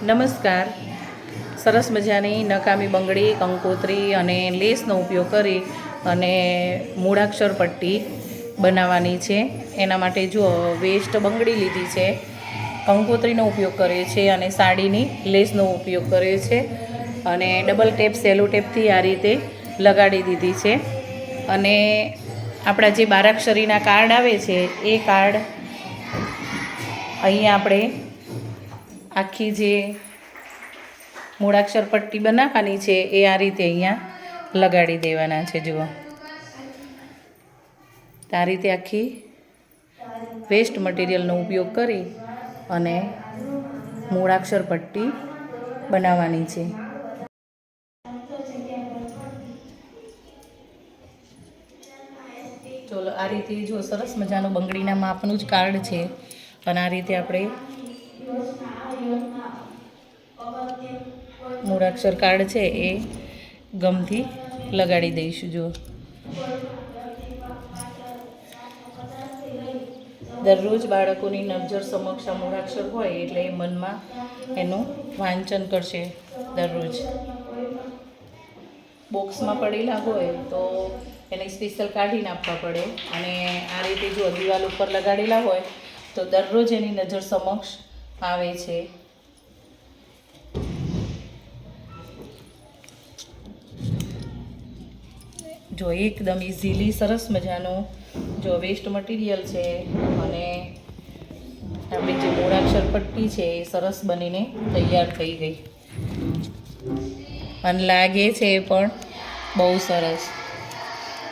નમસ્કાર. સરસ મજાની નકામી બંગડી, કંકોત્રી અને લેસનો ઉપયોગ કરી અને મૂળાક્ષર પટ્ટી બનાવવાની છે. એના માટે જો વેસ્ટ બંગડી લીધી છે, કંકોત્રીનો ઉપયોગ કરીએ છીએ અને સાડીની લેસનો ઉપયોગ કરીએ છીએ અને ડબલ ટેપ સેલો ટેપથી આ રીતે લગાડી દીધી છે. અને આપણા જે બારાક્ષરીના કાર્ડ આવે છે એ કાર્ડ અહીંયા આપણે આખી જે મૂળાક્ષર પટ્ટી બનાવવાની છે એ આ રીતે અહીંયા લગાડી દેવાના છે. જુઓ, આ રીતે આખી વેસ્ટ મટીરિયલનો ઉપયોગ કરી અને મૂળાક્ષર પટ્ટી બનાવવાની છે. ચલો, આ રીતે જો સરસ મજાનું બંગડીના માપનું જ કાર્ડ છે અને આ રીતે આપણે મૂળાક્ષર કાર્ડ છે એ ગમથી લગાડી દઈશું. જુઓ, દરરોજ બાળકોની નજર સમક્ષ આ મૂળાક્ષર હોય એટલે એ મનમાં એનું વાંચન કરશે. દરરોજ બોક્સમાં પડેલા હોય તો એને સ્પેશિયલ કાઢીને આપવા પડે અને આ રીતે જો દિવાલ ઉપર લગાડેલા હોય તો દરરોજ એની નજર સમક્ષ આવે છે. જો એકદમ ઇઝીલી સરસ મજાનું જો વેસ્ટ મટીરિયલ છે અને આપણી જે મૂળાક્ષર પટ્ટી છે એ સરસ બનીને તૈયાર થઈ ગઈ અને લાગે છે એ પણ બહુ સરસ.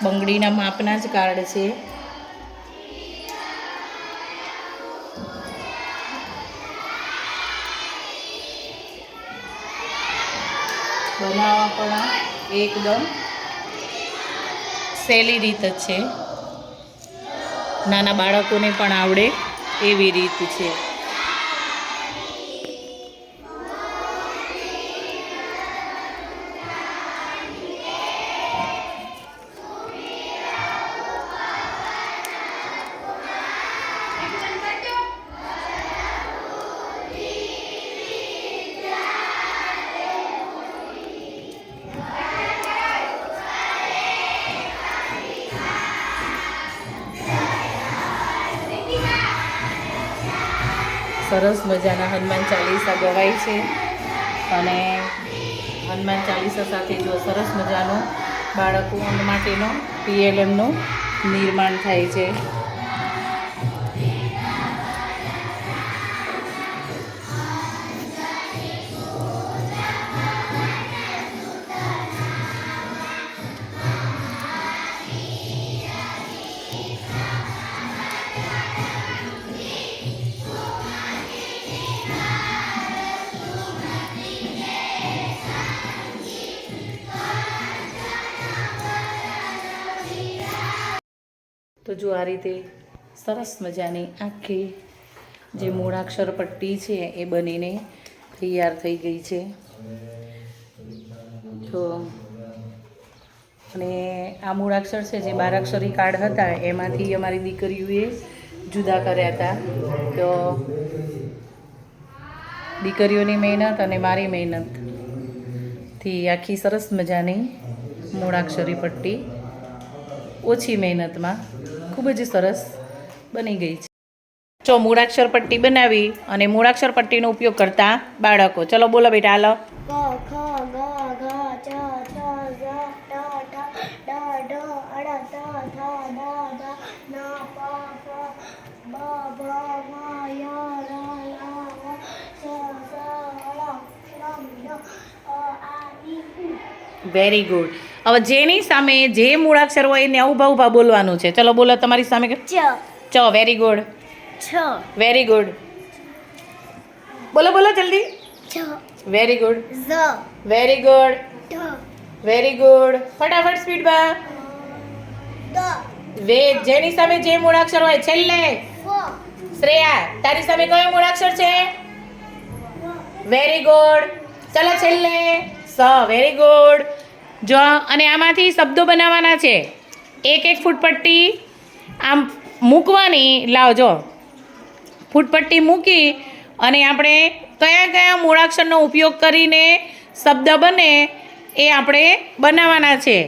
બંગડીના માપના જ કાર્ડ છે. બનાવવા પણ એકદમ સહેલી રીત જ છે. નાના બાળકોને પણ આવડે એવી રીત છે. સરસ મજાના હનુમાન ચાલીસા ગવાય છે અને હનુમાન ચાલીસા સાથે જો સરસ મજાનો બાળકો માટેનો PLMનું નિર્માણ થાય છે. તો જો આ રીતે સરસ મજાની આખી જે મૂળાક્ષર પટ્ટી છે એ બનીને તૈયાર થઈ ગઈ છે. જો અને આ મૂળાક્ષર છે જે બારાક્ષરી કાર્ડ હતા એમાંથી અમારી દીકરીઓએ જુદા કર્યા હતા. તો દીકરીઓની મહેનત અને મારી મહેનતથી આખી સરસ મજાની મૂળાક્ષરી પટ્ટી ઓછી મહેનતમાં ખૂબ જ સરસ બની ગઈ છે. જો મૂળાક્ષર પટ્ટી બનાવી અને મૂળાક્ષર પટ્ટીનો ઉપયોગ કરતા બાળકો, ચલો બોલો બેટા, હાલો. ક ખ ગ ઘ ચ છ ઝ ટ ઠ ડ ઢ અડ ત થ દ ધ ન પ ફ બ ભ મ ય ર લ વ શ સ ળ ક્ષ ડ આ ઈ ઉ. Very good. હવે જેની સામે જે મૂળાક્ષર હોય એને ઊભા ઊભા બોલવાનું છે. ચલો બોલો તમારી સામે. ચ ચ. Very good. છ વેરી ગુડ. બોલો બોલો જલ્દી. છ વેરી ગુડ. ઝ વેરી ગુડ. ઢ વેરી ગુડ. ફટાફટ સ્પીડમાં. દ જેની સામે જે મૂળાક્ષર હોય છેલ્લે. ફ શ્રેયા, તારી સામે કયો મૂળાક્ષર છે? Very good. ચલો છેલ્લે સ. Very good. જો અને આમાંથી શબ્દો બનાવવાના છે. એક એક ફૂટપટ્ટી આમ મૂકવાની. લાવજો, ફૂટપટ્ટી મૂકી અને આપણે કયા કયા મૂળાક્ષરનો ઉપયોગ કરીને શબ્દ બને એ આપણે બનાવવાના છે.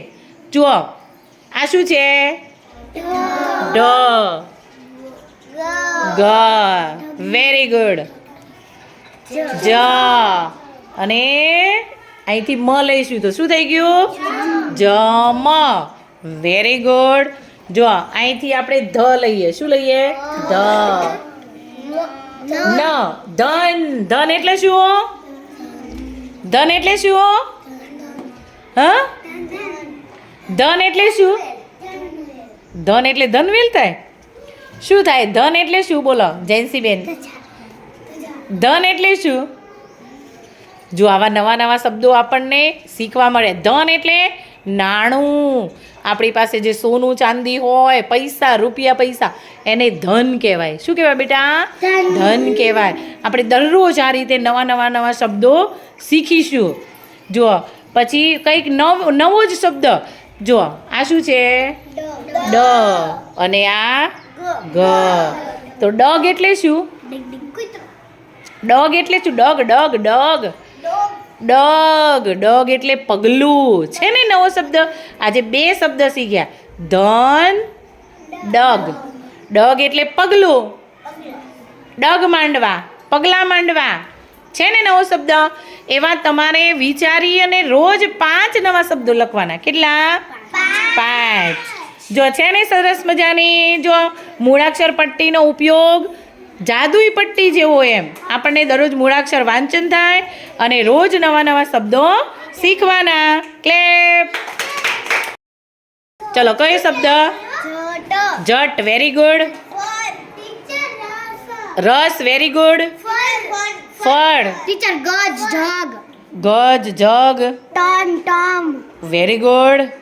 જુઓ આ શું છે? ઢ, ગ, વેરી ગુડ. જ અને અહીંથી મ લઈશું તો શું થઈ ગયું? જમ. Very good. જો અહીંથી આપણે ધ લઈએ. શું લઈએ? ધ. ન, ધન. ધન એટલે શું? ધન એટલે શું? હા, ધન એટલે શું? ધન એટલે ધનવેલ થાય. શું થાય? ધન એટલે શું? બોલો જયંતીબેન. ધન એટલે શું? જો આવા નવા નવા શબ્દો આપણને શીખવા મળે. ધન એટલે નાણું. આપણી પાસે જે સોનું ચાંદી હોય, પૈસા, રૂપિયા, પૈસા, એને ધન કહેવાય. શું કહેવાય બેટા? ધન કહેવાય. આપણે દરરોજ આ રીતે નવા નવા નવા શબ્દો શીખીશું. જુઓ પછી કંઈક નવો જ શબ્દ. જુઓ આ શું છે? ડ અને આ ગ. તો ડગ એટલે શું? ડગ એટલે શું? ડગ ડગ ડગ ડગ. ડગ એટલે પગલું. છે ને નવો શબ્દ? આજે બે શબ્દ શીખ્યા. ધન, ડગ. ડગ એટલે પગલું. ડગ માંડવા, પગલા માંડવા. છે ને નવો શબ્દ? એવા તમારે વિચારી અને રોજ 5 નવા શબ્દો લખવાના. કેટલા? 5. જો છે ને સરસ મજાની. જો મૂળાક્ષર પટ્ટીનો ઉપયોગ જાદુઈ પટ્ટી જેવો એમ આપણને દરરોજ મૂળાક્ષર વાંચન થાય અને રોજ નવા નવા શબ્દો શીખવાના. ક્લેપ. ચલો કયો શબ્દ? જટ. Very good. રસ. Very good. ફળ. ટીચર ગજ જગ. ગજ. જગ. ટન ટમ. Very good.